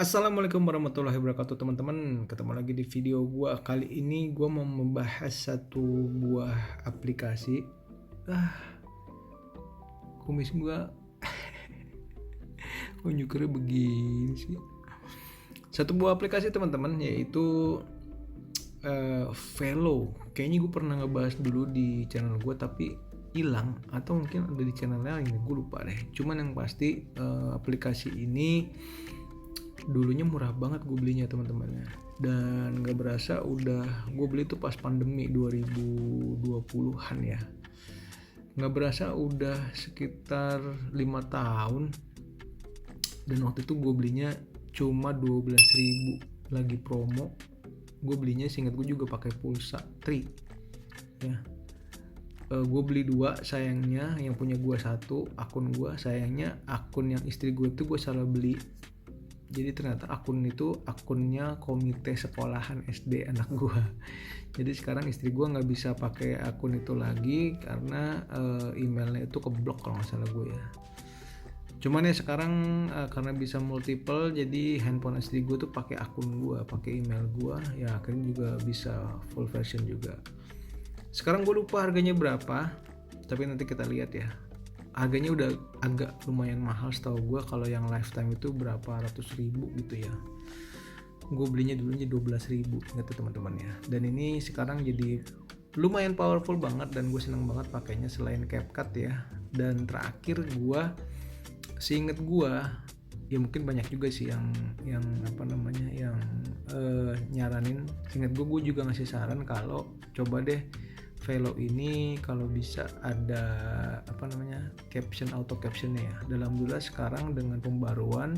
Assalamualaikum warahmatullahi wabarakatuh teman-teman. Ketemu lagi di video gua. Kali ini gua mau membahas satu buah aplikasi. Ah, kumis gua kok nyukurnya begini sih. Satu buah aplikasi teman-teman, yaitu Velo. Kayaknya gue pernah ngebahas dulu di channel gue tapi hilang, atau mungkin ada di channel lain, gue lupa deh. Cuman yang pasti aplikasi ini dulunya murah banget gue belinya teman-temannya, dan gak berasa gue beli tuh pas pandemi 2020-an ya. Gak berasa udah sekitar 5 tahun, dan waktu itu gue belinya cuma 12.000 lagi promo. Gue belinya seingat gue juga pakai pulsa Tri ya. Gue beli 2, sayangnya yang punya gue 1 akun gue, sayangnya akun yang istri gue itu gue salah beli. Jadi ternyata akun itu akunnya komite sekolahan SD anak gue. Jadi sekarang istri gue nggak bisa pakai akun itu lagi karena emailnya itu keblok kalau nggak salah gue ya. Cuman ya sekarang karena bisa multiple, jadi handphone istri gue tuh pakai akun gue, pakai email gue ya, akhirnya juga bisa full version juga. Sekarang gue lupa harganya berapa, tapi nanti kita lihat ya. Harganya udah agak lumayan mahal setahu gue. Kalau yang lifetime itu berapa ratus ribu gitu ya. Gue belinya dulunya 12.000 gitu teman-teman ya. Dan ini sekarang jadi lumayan powerful banget, dan gue seneng banget pakainya selain CapCut ya. Dan terakhir gue, seinget gue ya, mungkin banyak juga sih yang apa namanya yang nyaranin. Seinget gue juga ngasih saran kalau coba deh Velo ini kalau bisa ada apa namanya caption, auto captionnya ya. Alhamdulillah sekarang dengan pembaruan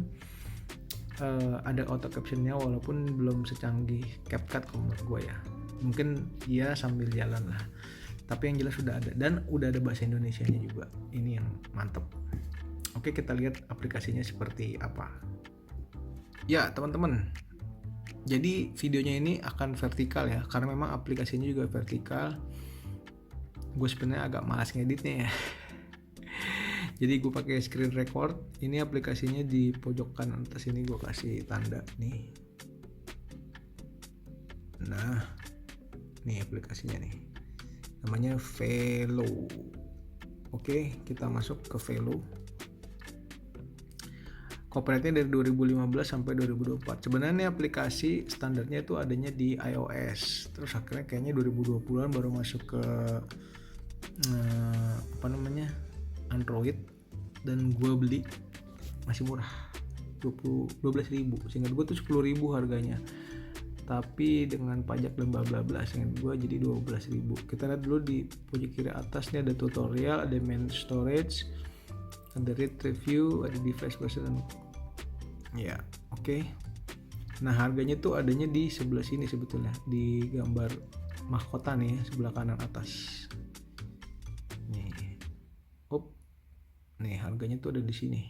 ada auto captionnya, walaupun belum secanggih CapCut kalau menurut gue ya. Mungkin ya sambil jalan lah, tapi yang jelas sudah ada, dan udah ada bahasa Indonesianya juga. Ini yang mantep. Oke, kita lihat aplikasinya seperti apa. Ya teman-teman, jadi videonya ini akan vertikal ya, karena memang aplikasinya juga vertikal. Gue sebenarnya agak malas ngeditnya ya. Jadi gue pakai screen record. Ini aplikasinya di pojok kanan atas ini gue kasih tanda nih. Nah, nih aplikasinya nih. Namanya Velo. Oke, kita masuk ke Velo. Copyrightnya dari 2015 sampai 2024. Sebenarnya aplikasi standarnya itu adanya di iOS. Terus akhirnya kayaknya 2020-an baru masuk ke apa namanya Android, dan gue beli masih murah 12.000. Seingat gue tuh 10.000 harganya, tapi dengan pajak dan bla bla bla seingat gue jadi 12.000. Kita lihat dulu di pojok kiri atas nih, ada tutorial, ada main storage, ada read review, ada device version ya. Oke. Nah harganya tuh adanya di sebelah sini sebetulnya, di gambar mahkota nih sebelah kanan atas nih. Nih harganya tuh ada di sini.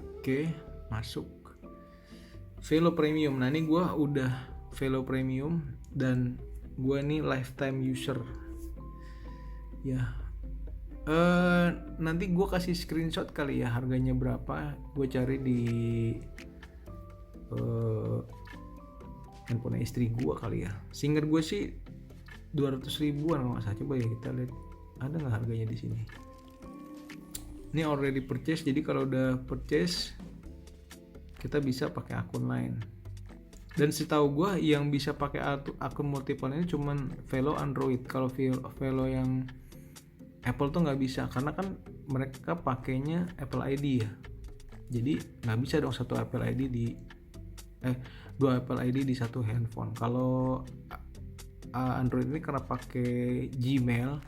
Oke, masuk Velo Premium. Nah ini gue udah Velo Premium, dan gue nih lifetime user ya. Nanti gue kasih screenshot kali ya harganya berapa. Gue cari di handphone istri gue kali ya. Seingat gue sih 200.000-an kalau nggak salah. Coba ya kita lihat ada nggak harganya di sini. Ini already purchase, jadi kalau udah purchase kita bisa pakai akun lain. Dan setahu gue yang bisa pakai akun multiple ini cuman Velo Android. Kalau Velo yang Apple tuh nggak bisa, karena kan mereka pakainya Apple ID ya. Jadi nggak bisa dong satu Apple ID dua Apple ID di satu handphone. Kalau Android ini karena pakai Gmail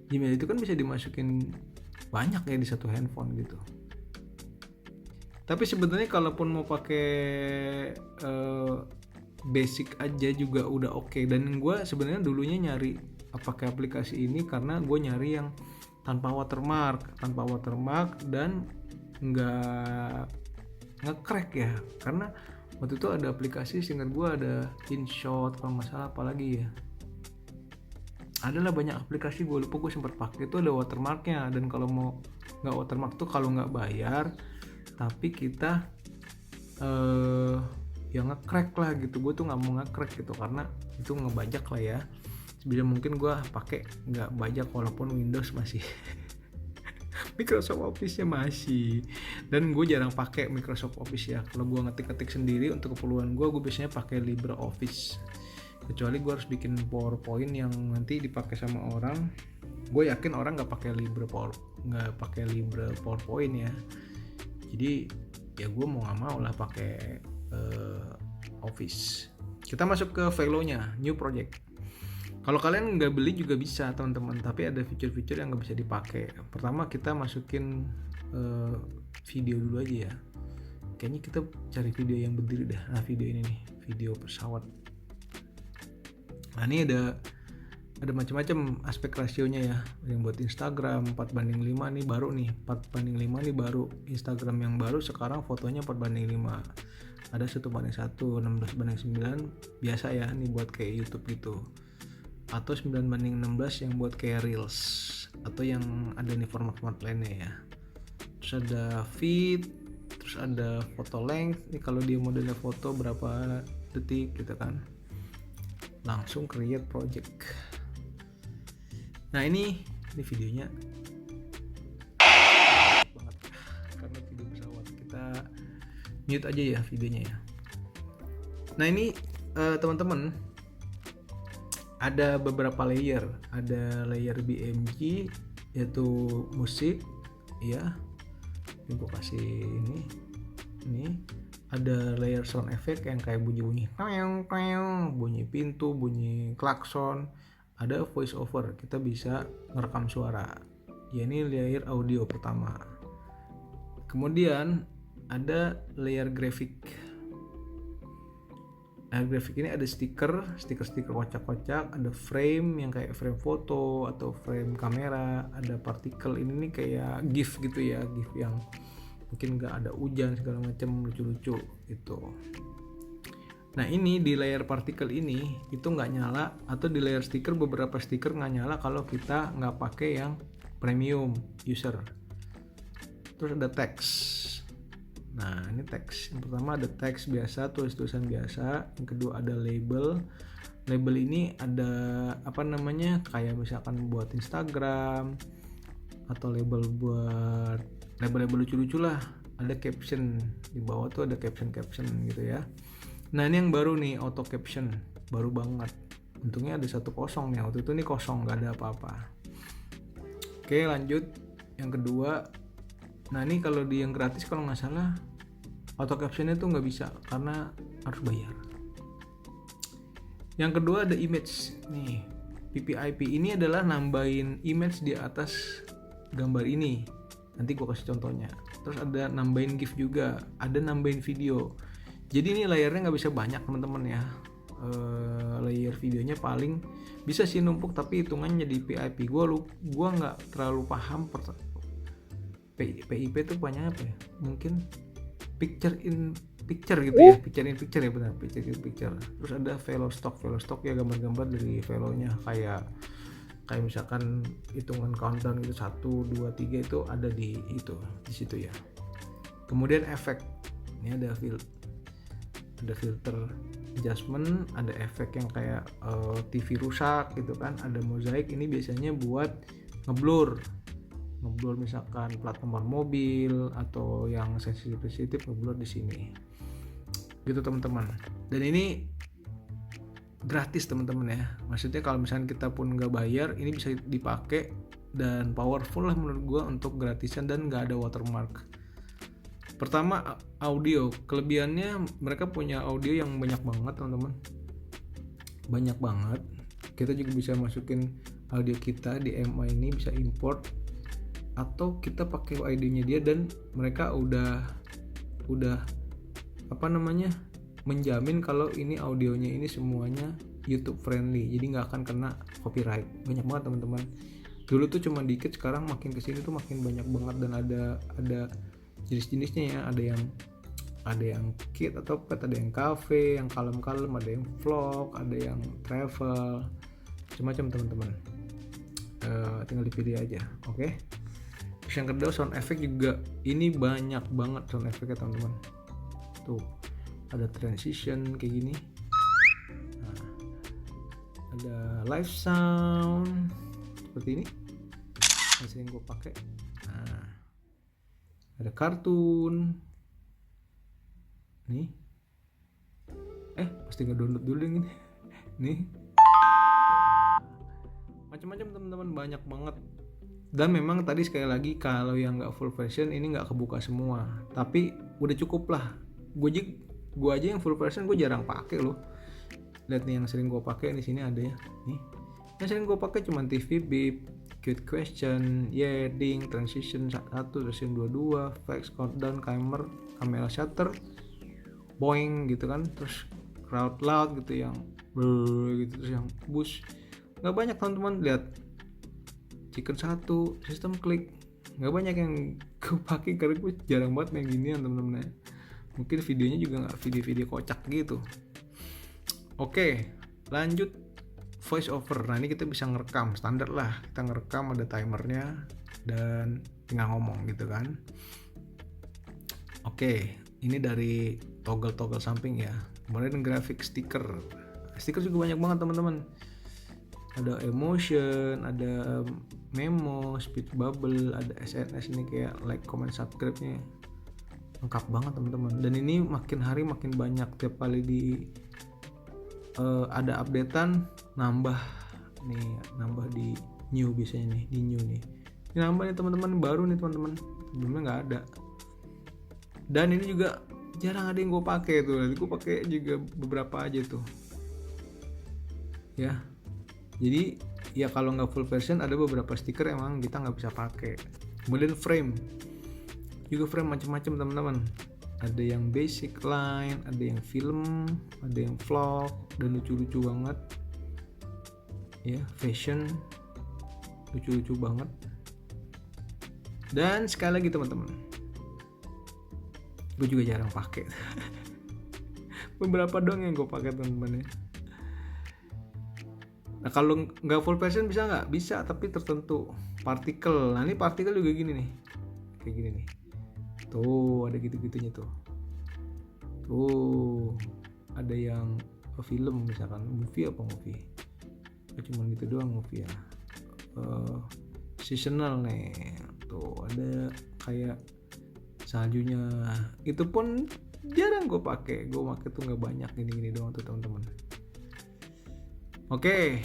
itu kan bisa dimasukin banyak ya di satu handphone gitu. Tapi sebenarnya kalaupun mau pakai basic aja juga udah oke. Dan gue sebenarnya dulunya nyari pakai aplikasi ini karena gue nyari yang tanpa watermark dan nggak nge-crack ya. Karena waktu itu ada aplikasi, seingat gue ada InShot kalau nggak salah, apalagi ya, adalah banyak aplikasi gue lupa, gue sempat pakai itu ada watermarknya. Dan kalau mau nggak watermark tuh kalau nggak bayar tapi kita yang nge-crack lah gitu. Gue tuh nggak mau nge-crack gitu karena itu ngebajak lah ya. Sebisa mungkin gue pakai nggak bajak, walaupun Windows masih Microsoft Office-nya masih, dan gue jarang pakai Microsoft Office ya. Kalau gue ngetik-ngetik sendiri untuk keperluan gue biasanya pakai LibreOffice, kecuali gue harus bikin PowerPoint yang nanti dipakai sama orang. Gue yakin orang nggak pakai Libre PowerPoint ya, jadi ya gue mau nggak mau lah pakai Office. Kita masuk ke Velo-nya, new project. Kalau kalian nggak beli juga bisa teman-teman, tapi ada fitur-fitur yang nggak bisa dipakai. Pertama kita masukin video dulu aja ya. Kayaknya kita cari video yang berdiri dah. Nah, video ini nih, video pesawat. Nah, ini ada macam-macam aspek rasionya ya. Yang buat Instagram 4:5 nih baru nih. 4:5 nih baru. Instagram yang baru sekarang fotonya 4:5. Ada 1:1, 16:9 biasa ya, nih buat kayak YouTube gitu. Atau 9:16 yang buat kayak Reels, atau yang ada nih format-format lainnya ya. Terus ada feed, terus ada photo length. Ini kalau dia modelnya foto berapa detik gitu kan. Langsung create project. Nah, ini videonya banget karena video pesawat. Kita mute aja ya videonya ya. Nah, ini teman-teman, ada beberapa layer. Ada layer BMG yaitu musik ya. Ini gue kasih ini. Ada layer sound effect yang kayak bunyi-bunyi bunyi pintu, bunyi klakson. Ada voice over, kita bisa merekam suara ya. Ini layer audio pertama. Kemudian ada layer grafik. Nah, grafik ini ada stiker kocak-kocak, ada frame yang kayak frame foto atau frame kamera, ada partikel. Ini nih kayak GIF gitu ya, GIF yang mungkin nggak ada hujan segala macam, lucu-lucu gitu. Nah, ini di layer partikel ini itu nggak nyala, atau di layer stiker beberapa stiker nggak nyala kalau kita nggak pakai yang premium user. Terus ada teks. Nah, ini teks. Yang pertama ada teks biasa, tulisan biasa. Yang kedua ada label. Label ini ada kayak misalkan buat Instagram, atau label buat label lucu-lucu lah. Ada caption di bawah tuh, ada caption gitu ya. Nah, ini yang baru nih, auto caption, baru banget. Untungnya ada 1 kosong nih. Waktu itu nih kosong, nggak ada apa-apa. Oke, lanjut. Yang kedua. Nah, ini kalau di yang gratis kalau nggak salah auto captionnya tuh nggak bisa karena harus bayar. Yang kedua ada image nih, PPIP. Ini adalah nambahin image di atas gambar ini. Nanti gue kasih contohnya. Terus ada nambahin GIF juga, ada nambahin video. Jadi ini layernya nggak bisa banyak teman-teman ya. Layer videonya paling bisa sih numpuk, tapi hitungannya di PIP. Gue nggak terlalu paham. PIP itu banyak apa ya? Mungkin picture in picture gitu ya, picture in picture ya, benar, picture in picture. Terus ada Velo stock ya, gambar-gambar dari Velonya, kayak misalkan hitungan countdown gitu 1, 2, 3 itu ada di situ ya. Kemudian efek, ini ada filter adjustment, ada efek yang kayak TV rusak gitu kan, ada mozaik. Ini biasanya buat ngeblur misalkan plat nomor mobil atau yang sensitif ngeblur di sini gitu teman-teman. Dan ini gratis teman-teman ya, maksudnya kalau misalkan kita pun nggak bayar, ini bisa dipakai dan powerful lah menurut gua untuk gratisan dan nggak ada watermark. Pertama, audio. Kelebihannya mereka punya audio yang banyak banget teman-teman, banyak banget. Kita juga bisa masukin audio kita di MI ini, bisa import, atau kita pakai ID-nya dia, dan mereka udah menjamin kalau ini audionya ini semuanya YouTube friendly, jadi nggak akan kena copyright. Banyak banget teman-teman. Dulu tuh cuma dikit, sekarang makin kesini tuh makin banyak banget, dan ada jenis-jenisnya ya. Ada yang kid atau pet, ada yang cafe, yang kalem-kalem, ada yang vlog, ada yang travel, macam-macam teman-teman. Tinggal dipilih aja. Oke. Terus yang kedua sound effect juga, ini banyak banget sound effect-nya teman-teman. Tuh ada transition kayak gini, nah, ada live sound seperti ini yang sering gue pakai. Nah, ada kartun nih, pasti ngedownload dulu yang ini nih, macam-macam teman-teman, banyak banget. Dan memang tadi sekali lagi kalau yang nggak full version ini nggak kebuka semua, tapi udah cukup lah. Gue aja yang full version gue jarang pakai loh. Lihat nih yang sering gue pakai di sini ada ya nih, yang sering gue pakai cuma TV beep, cute question, ding, transition 1, transition 22, flex, countdown, camera shutter, boing gitu kan, terus crowd loud gitu yang gitu, terus yang boost. Nggak banyak teman-teman, lihat chicken 1, system click, nggak banyak yang gue pakai karena gue jarang banget main ginian teman-teman ya. Mungkin videonya juga nggak video-video kocak gitu. Oke, lanjut voice over. Nah ini kita bisa ngerekam, standar lah, kita ngerekam, ada timernya dan tinggal ngomong gitu kan. Oke, ini dari toggle samping ya. Kemudian grafik stiker juga banyak banget teman-teman. Ada emotion, ada memo, speech bubble, ada SNS, ini kayak like, comment, subscribe-nya lengkap banget teman-teman. Dan ini makin hari makin banyak, tiap kali ada updatean nambah di new, biasanya nih di new nih ini nambah nih teman-teman, baru nih teman-teman, sebelumnya nggak ada. Dan ini juga jarang ada yang gue pakai tuh, nanti gue pakai juga beberapa aja tuh ya. Jadi ya kalau nggak full version ada beberapa stiker emang kita nggak bisa pakai. Kemudian frame macam-macam teman-teman, ada yang basic line, ada yang film, ada yang vlog, dan lucu-lucu banget ya, fashion, lucu-lucu banget. Dan sekali lagi teman-teman, gue juga jarang pakai beberapa doang yang gue pakai teman-teman ya. Nah kalau nggak full version bisa nggak? Bisa, tapi tertentu. Partikel, nah ini partikel juga gini nih, kayak gini nih, tuh ada gitu-gitunya tuh ada yang film, misalkan movie, cuma gitu doang movie ya. Seasonal nih, tuh ada kayak saljunya, itu pun jarang gue pakai tuh nggak banyak, gini doang tuh teman-teman. Oke,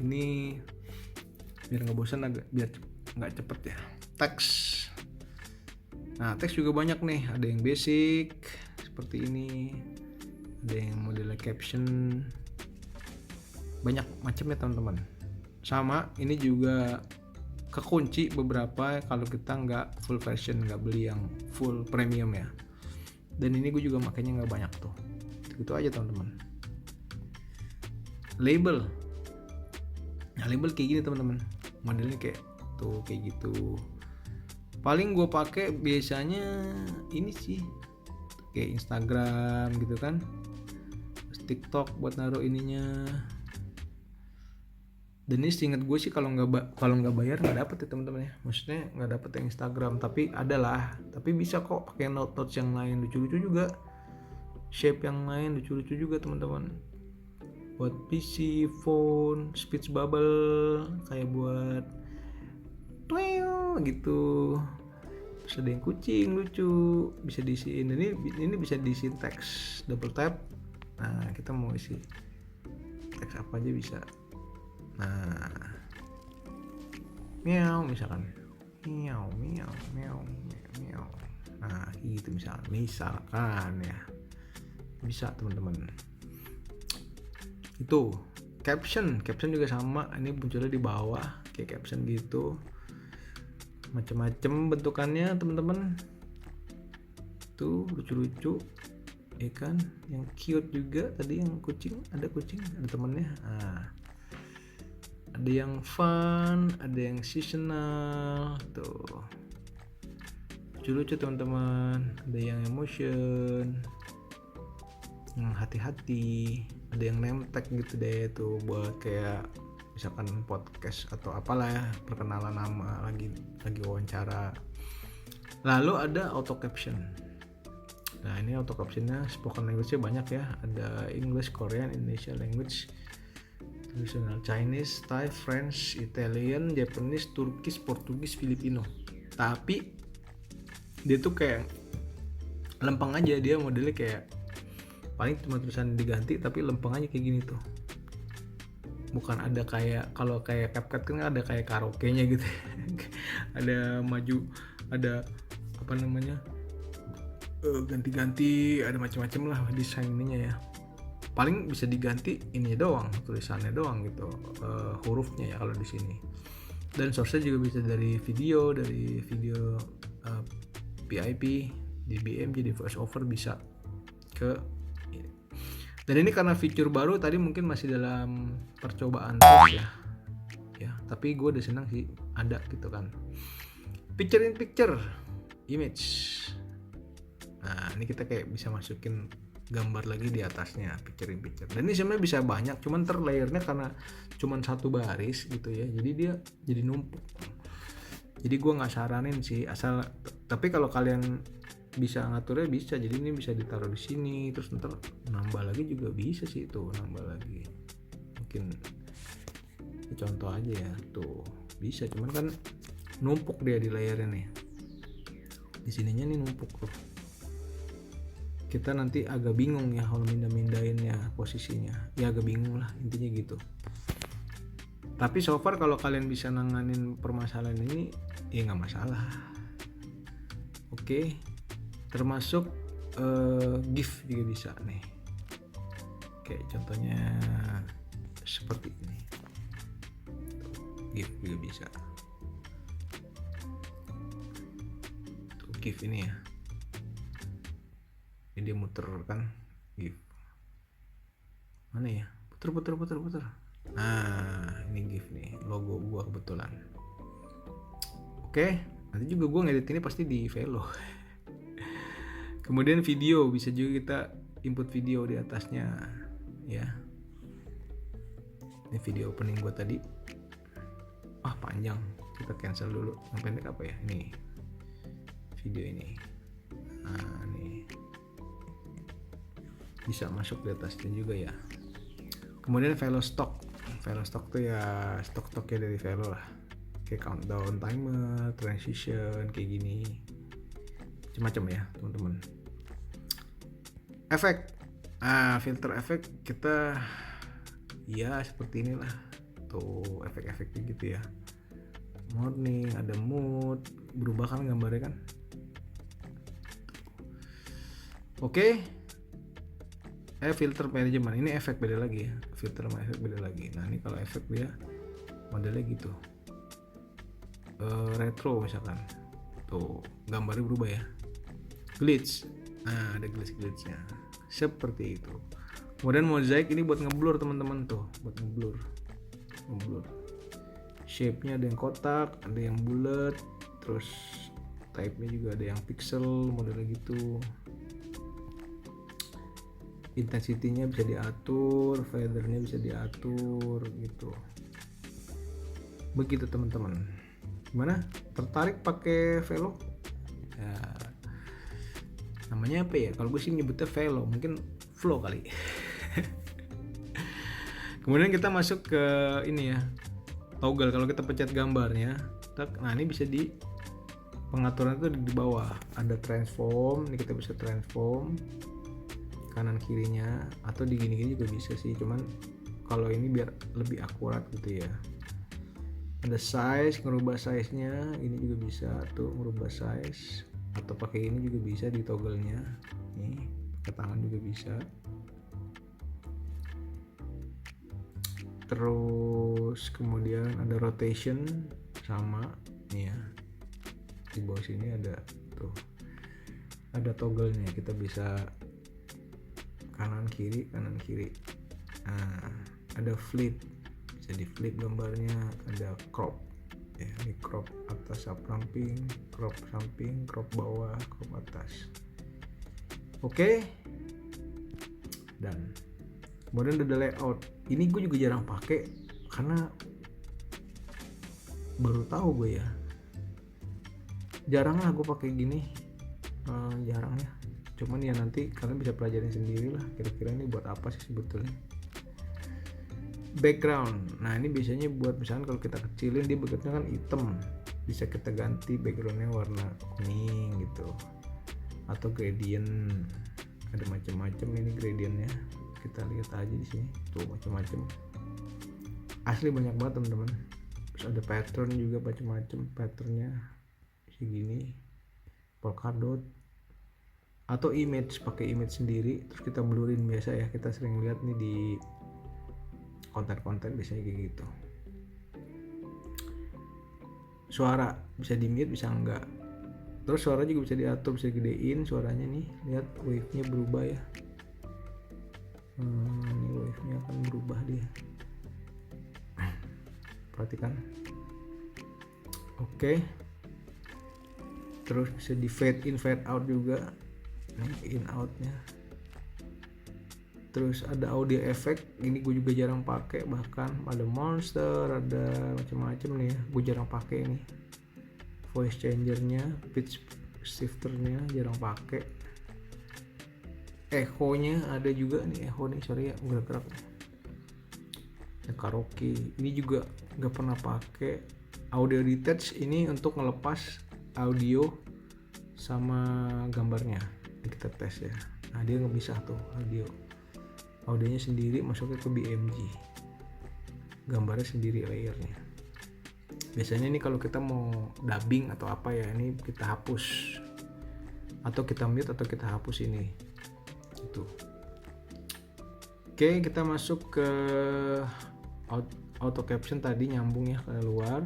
ini biar nggak bosan, biar nggak cepet ya. Teks, nah teks juga banyak nih, ada yang basic seperti ini, ada yang modelnya caption, banyak macamnya teman-teman. Sama ini juga kekunci beberapa kalau kita nggak full version, nggak beli yang full premium ya. Dan ini gue juga makanya nggak banyak tuh, gitu aja teman-teman. Label, nah label kayak gini teman-teman, modelnya kayak tuh, kayak gitu. Paling gue pakai biasanya ini sih, kayak Instagram gitu kan, TikTok buat naruh ininya. Dan ini seingat gue sih kalau nggak bayar nggak dapet ya teman-teman ya, maksudnya nggak dapet yang Instagram, tapi adalah, tapi bisa kok pakai notes yang lain, lucu-lucu juga, shape yang lain lucu-lucu juga teman-teman, buat PC, phone, speech bubble, kayak buat gitu. Terus ada yang kucing lucu, bisa diisiin. Ini bisa diisiin teks, double tap. Nah kita mau isi teks apa aja bisa. Nah meow misalkan, meow. Nah gitu misalkan ya, bisa teman-teman. Itu caption juga sama, ini munculnya di bawah kayak caption gitu, macam-macam bentukannya teman-teman. Tuh lucu-lucu ya kan, yang cute juga tadi, yang kucing, ada temennya. Nah, ada yang fun, ada yang seasonal tuh, lucu-lucu teman-teman. Ada yang emotion, yang hati-hati, ada yang name tag gitu deh tuh, buat kayak misalkan podcast atau apalah ya, perkenalan nama, lagi wawancara. Lalu ada auto caption. Nah ini auto captionnya spoken language-nya banyak ya, ada English, Korean, Indonesia language, traditional Chinese, Thai, French, Italian, Japanese, Turkish, Portugis, Filipino. Tapi dia tuh kayak lempeng aja, dia modelnya kayak paling cuma tulisan diganti tapi lempeng aja kayak gini tuh. Bukan ada kayak, kalau kayak CapCut kan ada kayak karaoke-nya gitu. Ada maju, ada apa namanya, ganti-ganti, ada macam-macam lah desainnya ya. Paling bisa diganti ini doang, tulisannya doang gitu, hurufnya ya kalau di sini. Dan source-nya juga bisa dari video PIP, DBM, jadi voice over bisa ke ini. Dan ini karena fitur baru, tadi mungkin masih dalam percobaan terus ya, tapi gue udah senang sih ada gitu kan. Picture in picture, image. Nah ini kita kayak bisa masukin gambar lagi di atasnya, picture in picture. Dan ini sebenarnya bisa banyak, cuman layernya karena cuman satu baris gitu ya, jadi dia jadi numpuk. Jadi gue nggak saranin sih, asal tapi kalau kalian bisa ngaturnya bisa. Jadi ini bisa ditaruh di sini, terus ntar nambah lagi juga bisa sih, tuh nambah lagi. Mungkin contoh aja ya, tuh bisa, cuman kan numpuk dia di layernya nih. Di sininya nih numpuk tuh. Kita nanti agak bingung ya kalau mindahinnya posisinya, ya agak bingung lah intinya gitu. Tapi so far kalau kalian bisa nanganin permasalahan ini ya nggak masalah. Oke, termasuk GIF juga bisa nih. Kayak contohnya seperti ini, GIF juga bisa. Tuh, GIF ini ya, ini dia muter kan GIF. Mana ya? Puter. Nah ini GIF nih, logo gua kebetulan. Oke, nanti juga gua ngedit ini pasti di Velo. Kemudian video, bisa juga kita input video di atasnya ya. Ini video opening gua tadi. Panjang, kita cancel dulu. Yang pendek apa ya? Ini video ini. Nah nih bisa masuk di atasnya juga ya. Kemudian Velo stock tuh ya stok-stoknya dari Velo lah, kayak countdown, timer, transition kayak gini, macam-macam ya teman-teman. Efek, filter efek kita ya seperti inilah tuh, efek-efeknya gitu ya. Morning, ada mood, berubah kan gambarnya kan. Oke. Filter management, ini efek beda lagi ya, filter sama efek beda lagi. Nah ini kalau efek dia modelnya gitu, retro misalkan, tuh gambarnya berubah ya. Glitch, ada glitch-glitchnya seperti itu. Kemudian mosaic ini buat ngeblur teman-teman, tuh buat ngeblur. Shape-nya ada yang kotak, ada yang bulat, terus type-nya juga ada yang pixel modelnya gitu. Intensity-nya bisa diatur, feather-nya bisa diatur gitu. Begitu teman-teman. Gimana? Tertarik pakai Velo? Ya, namanya apa ya? Kalau gue sih nyebutnya Velo, mungkin Flow kali. Kemudian kita masuk ke ini ya, toggle. Kalau kita pencet gambarnya, nah ini bisa di pengaturan itu di bawah. Ada transform, ini kita bisa transform kanan kirinya, atau di gini-gini juga bisa sih, cuman kalau ini biar lebih akurat gitu ya. Ada size, ngerubah size-nya, ini juga bisa tuh ngerubah size, atau pakai ini juga bisa di toggle-nya. Nih, pakai tangan juga bisa. Terus kemudian ada rotation sama nih ya. Di bawah sini ada tuh. Ada toggle-nya, kita bisa kanan kiri. Nah, ada flip, bisa di flip gambarnya. Ada crop ya, ini crop atas samping, crop samping, crop bawah, crop atas. Oke. Dan kemudian ada layout. Ini gue juga jarang pakai karena baru tahu gue ya. jarang lah gue pakai gini, jarang ya. Cuman ya nanti kalian bisa pelajarin sendiri lah kira-kira ini buat apa sih sebetulnya. Background, nah ini biasanya buat misalkan kalau kita kecilin dia backgroundnya kan hitam, bisa kita ganti backgroundnya warna kuning gitu, atau gradient, ada macam-macam ini gradientnya, kita lihat aja di sini tuh macam-macam, asli banyak banget teman-teman. Terus ada pattern juga macam-macam, patternnya segini, polka dot, atau image, pakai image sendiri terus kita blurin biasa ya, kita sering lihat nih di konten-konten biasanya kayak gitu. Suara bisa di mute bisa enggak, terus suara juga bisa diatur, bisa gedein suaranya nih, lihat wave-nya berubah ya. Ini wave-nya akan berubah dia, perhatikan. Oke. Terus bisa di fade in fade out juga, nih in outnya. Terus ada audio effect, ini gue juga jarang pakai, bahkan ada monster, ada macam-macam nih ya, gue jarang pakai ini. Voice changernya, pitch shifternya jarang pakai. Echo-nya ada juga nih, echo nih, sorry ya gerak-gerak. Ya, karaoke ini juga nggak pernah pakai. Audio detach ini untuk ngelepas audio sama gambarnya, ini kita tes ya. Nah dia nggak bisa tuh audionya sendiri masuknya ke BMG, gambarnya sendiri layernya. Biasanya ini kalau kita mau dubbing atau apa ya, ini kita hapus atau kita mute atau kita hapus ini itu. Oke, kita masuk ke auto caption tadi, nyambung ya ke luar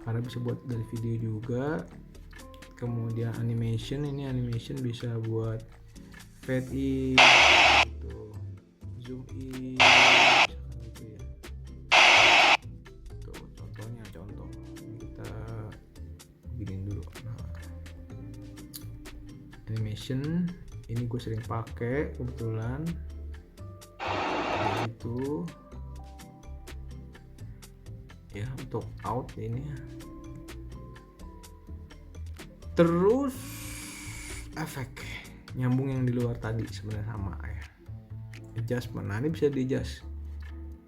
karena bisa buat dari video juga. Kemudian animation, ini animation bisa buat fade in gitu, zoom in gitu ya. Tuh contohnya, ini kita beginin dulu. Animation ini gue sering pakai kebetulan gitu ya, untuk out ini. Terus efek nyambung yang di luar tadi sebenarnya sama ya. Adjustment, nah ini bisa di adjust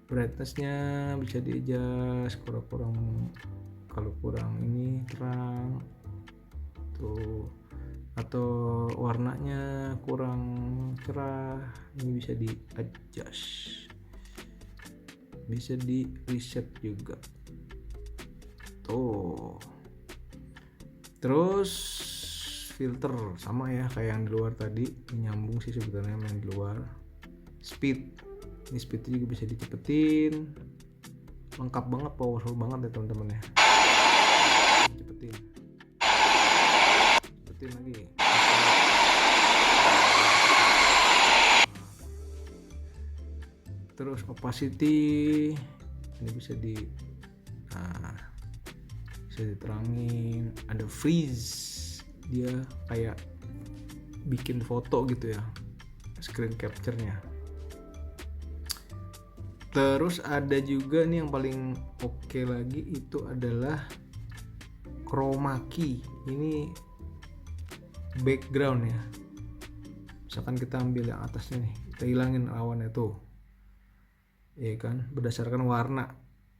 brightness-nya, bisa di adjust kalau kurang ini terang tuh, atau warnanya kurang cerah, ini bisa di adjust, bisa di reset juga tuh. Terus filter sama ya kayak yang di luar tadi, nyambung sih sebetulnya yang di luar. Speed, ini speednya juga bisa dicepetin, lengkap banget, powerful banget ya teman-teman ya. Cepetin lagi. Terus opacity ini bisa diterangin. Ada freeze, dia kayak bikin foto gitu ya, screen capture-nya. Terus ada juga nih yang paling oke lagi, itu adalah chroma key. Ini background ya, misalkan kita ambil yang atasnya nih, kita hilangin lawannya tuh ya kan, berdasarkan warna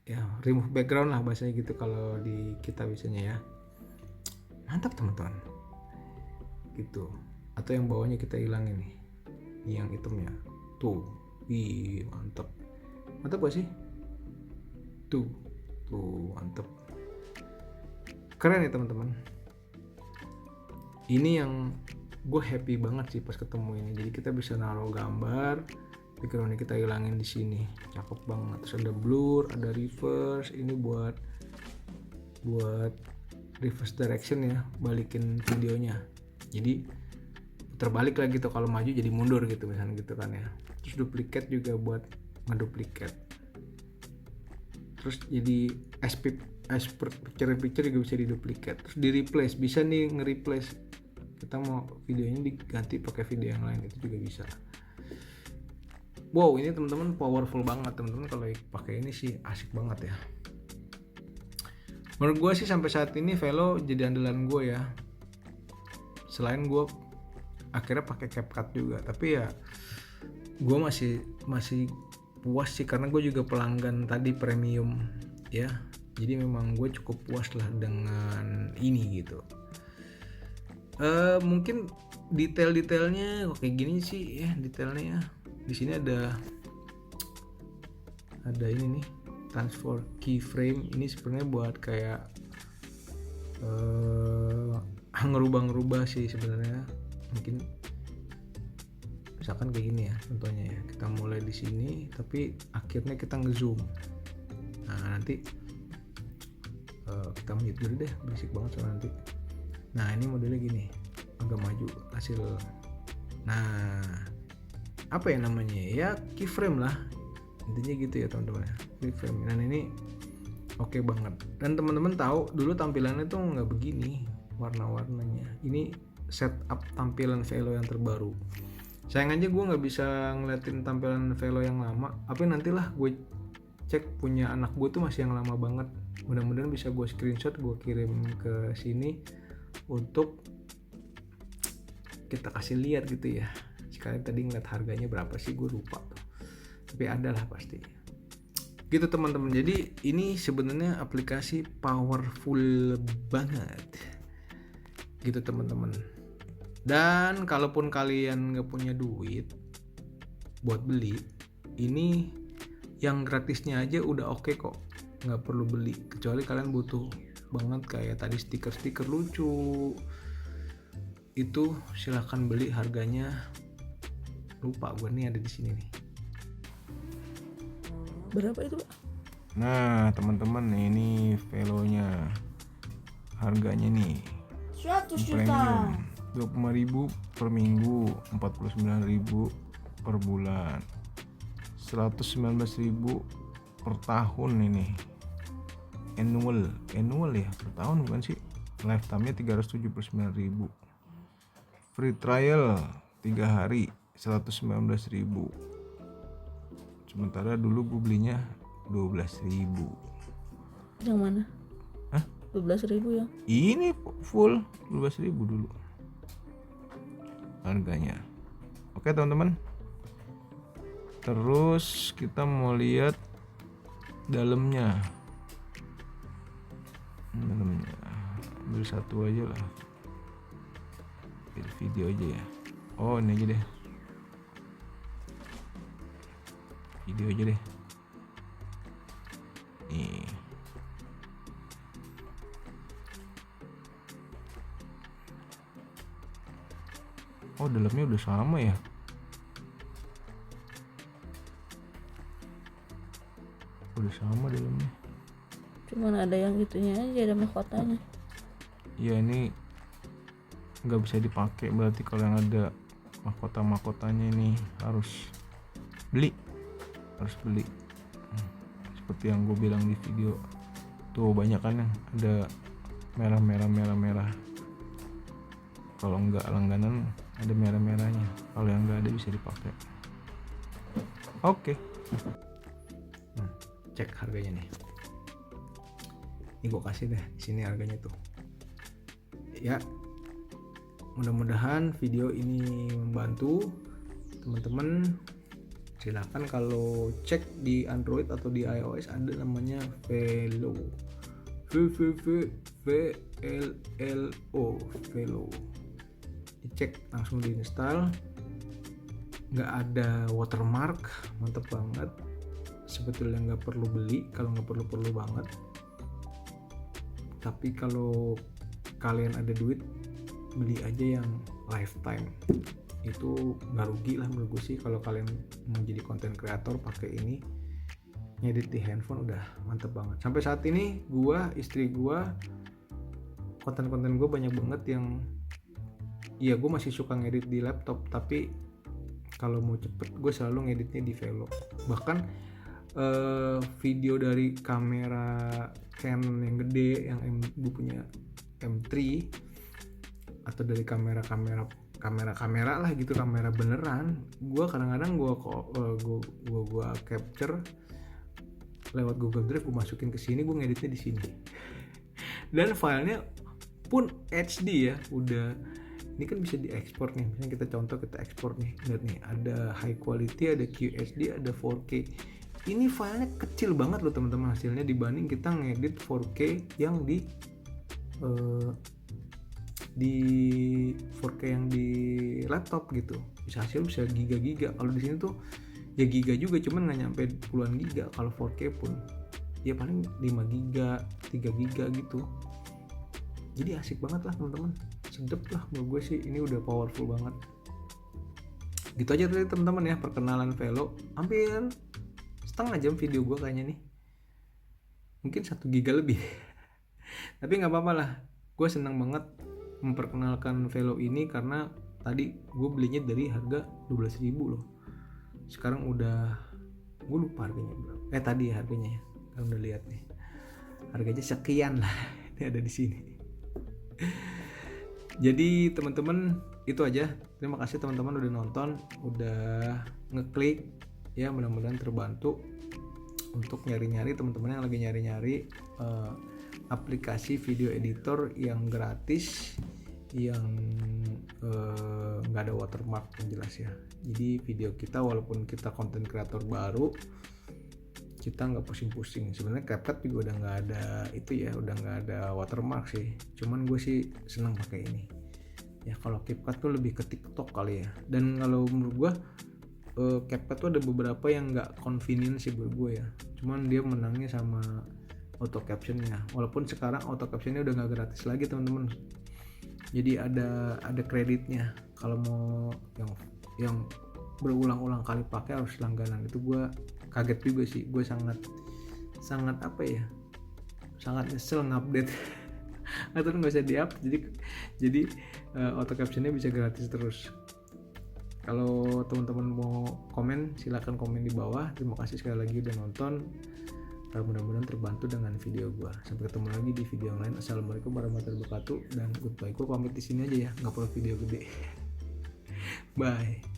ya, remove background lah bahasanya gitu kalau di kita biasanya ya. Mantap teman-teman gitu. Atau yang bawahnya kita hilangin nih, ini yang hitamnya tuh, mantap gak sih tuh mantap, keren ya teman-teman. Ini yang gue happy banget sih pas ketemu ini. Jadi kita bisa naruh gambar, backgroundnya kita hilangin di sini, cakep banget. Terus ada blur, ada reverse, ini buat reverse direction ya, balikin videonya. Jadi terbalik lagi tuh, kalau maju jadi mundur gitu misalnya gitu kan ya. Terus duplicate juga buat ngeduplicate. Terus jadi as picture juga bisa diduplicate. Terus di replace, bisa nih nge-replace, kita mau videonya diganti pakai video yang lain, itu juga bisa. Wow, ini teman-teman powerful banget teman-teman, kalau pakai ini sih asik banget ya. Menurut gue sih sampai saat ini Velo jadi andalan gue ya. Selain gue akhirnya pakai CapCut juga, tapi ya gue masih puas sih karena gue juga pelanggan tadi premium ya. Jadi memang gue cukup puas lah dengan ini gitu. Mungkin detail-detailnya kok kayak gini sih ya, detailnya ya. Di sini ada ini nih, transfer keyframe. Ini sebenarnya buat kayak ngerubah-ngerubah sih sebenarnya. Mungkin misalkan kayak gini ya contohnya ya, kita mulai di sini tapi akhirnya kita ngezoom. Nah nanti kita mute dulu deh, berisik banget soalnya nanti. Nah ini modelnya gini, agak maju hasil. Nah apa ya namanya ya, keyframe lah intinya gitu ya teman-teman, keyframe. Dan ini oke banget. Dan teman-teman tahu dulu tampilannya tuh nggak begini warna-warnanya. Ini setup tampilan Velo yang terbaru. Sayang aja gue nggak bisa ngeliatin tampilan Velo yang lama. Tapi nantilah gue cek, punya anak gue tuh masih yang lama banget. Mudah-mudahan bisa gue screenshot, gue kirim ke sini untuk kita kasih lihat gitu ya. Sekali tadi ngeliat harganya berapa sih, gue lupa tuh. Tapi ada lah pasti. Gitu teman-teman. Jadi ini sebenarnya aplikasi powerful banget. Gitu teman-teman. Dan kalaupun kalian nggak punya duit buat beli, ini yang gratisnya aja udah oke kok. Nggak perlu beli, kecuali kalian butuh banget kayak tadi stiker-stiker lucu. Itu silahkan beli, harganya lupa gue nih, ada di sini nih. Berapa itu, Pak? Nah teman-teman, ini Velonya harganya nih 100 juta. premium 25.000 per minggu, 49.000 per bulan, 119.000 per tahun. Ini annual ya, per tahun bukan sih. Lifetime-nya 379.000. Free trial 3 hari 119.000. Sementara dulu gue belinya 12.000. Yang mana? Hah? 12.000 ya? Ini full 12.000 dulu harganya. Oke teman-teman, terus kita mau lihat dalamnya. Ambil satu aja lah, video aja ya. Oh ini aja deh, video aja deh. Nih oh dalamnya udah sama ya. Udah sama dalamnya. Cuman ada yang gitunya aja, ada mahkotanya. Ya ini nggak bisa dipakai, berarti kalau yang ada mahkotanya ini harus beli. Seperti yang gue bilang di video tuh, banyak kan yang ada merah. Kalau nggak langganan ada merah-merahnya, kalau yang nggak ada bisa dipakai. Oke. Cek harganya nih. Ini gue kasih deh di sini harganya tuh. Ya, mudah-mudahan video ini membantu teman-teman. Silakan kalau cek di Android atau di iOS ada namanya Velo. Velo. Dicek langsung diinstal. Nggak ada watermark, mantep banget. Sebetulnya nggak perlu beli kalau nggak perlu banget. Tapi kalau kalian ada duit, beli aja yang lifetime. Itu nggak rugi lah menurut gue sih. Kalau kalian mau jadi content creator pakai ini, ngedit di handphone udah mantep banget. Sampai saat ini istri gue, konten-konten gue banyak banget yang iya, gue masih suka ngedit di laptop, tapi kalau mau cepet gue selalu ngeditnya di Velo. Bahkan video dari kamera Canon yang gede, yang gue punya M3, atau dari kamera lah gitu, kamera beneran, gue kadang-kadang gue capture lewat Google Drive, gue masukin ke sini, gue ngeditnya di sini. Dan filenya pun HD ya, udah ini kan bisa diekspor nih, misalnya kita contoh kita ekspor nih, lihat nih ada high quality, ada QHD, ada 4K. Ini filenya kecil banget loh teman-teman hasilnya dibanding kita ngedit 4K yang di 4K yang di laptop gitu, bisa hasil bisa giga-giga. Kalau di sini tuh ya giga juga, cuman nggak nyampe puluhan giga. Kalau 4K pun ya paling 5 giga, 3 giga gitu. Jadi asik banget lah teman-teman, sedep lah menurut gue sih, ini udah powerful banget. Gitu aja tadi teman-teman ya perkenalan Velo, hampir setengah jam video gue kayaknya nih, mungkin 1 giga lebih. Tapi nggak apa-apa lah, gue senang banget memperkenalkan Velo ini karena tadi gue belinya dari harga 12.000 loh, sekarang udah gue lupa harganya berapa, tadi harganya ya, kalau udah lihat nih harganya sekian lah. Ini ada di sini. Jadi teman-teman itu aja, terima kasih teman-teman udah nonton, udah ngeklik ya, mudah-mudahan terbantu untuk nyari-nyari teman-teman yang lagi nyari-nyari aplikasi video editor yang gratis, yang nggak ada watermark yang jelas ya. Jadi video kita walaupun kita konten kreator baru, kita nggak pusing-pusing. Sebenarnya CapCut juga udah nggak ada itu ya, udah nggak ada watermark sih. Cuman gue sih senang pakai ini. Ya kalau CapCut tuh lebih ke TikTok kali ya. Dan kalau menurut gue CapCut tuh ada beberapa yang nggak convenient sih buat gue ya. Cuman dia menangnya sama auto captionnya. Walaupun sekarang auto captionnya udah nggak gratis lagi teman-teman. Jadi ada kreditnya. Kalau mau yang berulang-ulang kali pakai harus langganan. Itu gue kaget juga sih, gue sangat apa ya, sangat nyesel ngupdate atau nggak usah di-up, jadi auto captionnya bisa gratis terus. Kalau teman-teman mau komen silakan komen di bawah. Terima kasih sekali lagi udah nonton, mudah-mudahan terbantu dengan video gue. Sampai ketemu lagi di video yang lain. Assalamualaikum warahmatullahi wabarakatuh dan goodbye. Gue pamit di sini aja ya, nggak perlu video gede. Bye.